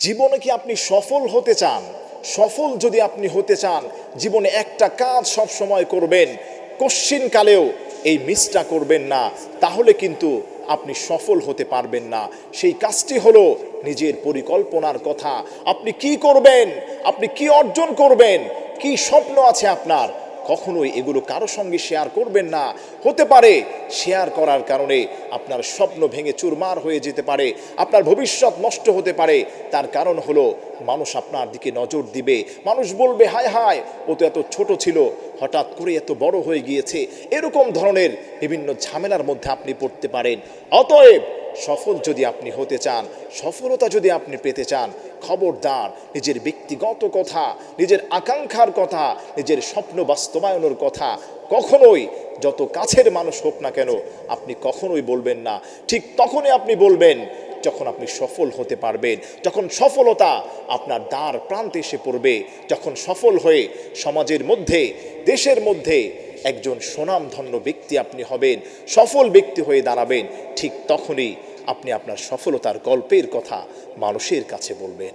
জীবনে কি আপনি সফল হতে চান? সফল যদি আপনি হতে চান, জীবনে একটা কাজ সব সময় করবেন, কশ্চিনকালেও এই মিসটা করবেন না, তাহলে কিন্তু আপনি সফল হতে পারবেন না। সেই কাজটি হলো নিজের পরিকল্পনার কথা। আপনি কি করবেন, আপনি কি অর্জন করবেন, কি স্বপ্ন আছে আপনার, কখনোই এগুলো কারো সঙ্গে শেয়ার করবেন না। হতে পারে শেয়ার করার কারণে আপনার স্বপ্ন ভেঙে চুরমার হয়ে যেতে পারে, আপনার ভবিষ্যৎ নষ্ট হতে পারে। তার কারণ হলো মানুষ আপনার দিকে নজর দিবে, মানুষ বলবে হায় হায়, ও তো এত ছোট ছিল, হঠাৎ করে এত বড় হয়ে গিয়েছে। এরকম ধরনের বিভিন্ন ঝামেলার মধ্যে আপনি পড়তে পারেন। অতএব সফল যদি আপনি হতে চান, সফলতা যদি আপনি পেতে চান, খবরদার নিজের ব্যক্তিগত কথা, নিজের আকাঙ্ক্ষার কথা, নিজের স্বপ্ন বাস্তবায়নের কথা কখনোই, যত কাছের মানুষ হোক না কেন, আপনি কখনোই বলবেন না। ঠিক তখনই আপনি বলবেন যখন আপনি সফল হতে পারবেন, যখন সফলতা আপনার দ্বার প্রান্তে এসে পড়বে, যখন সফল হয়ে সমাজের মধ্যে, দেশের মধ্যে একজন সুনামধন্য ব্যক্তি আপনি হবেন, সফল ব্যক্তি হয়ে দাঁড়াবেন, ঠিক তখনই আপনি আপনার সফলতার গল্পের কথা মানুষের কাছে বলবেন।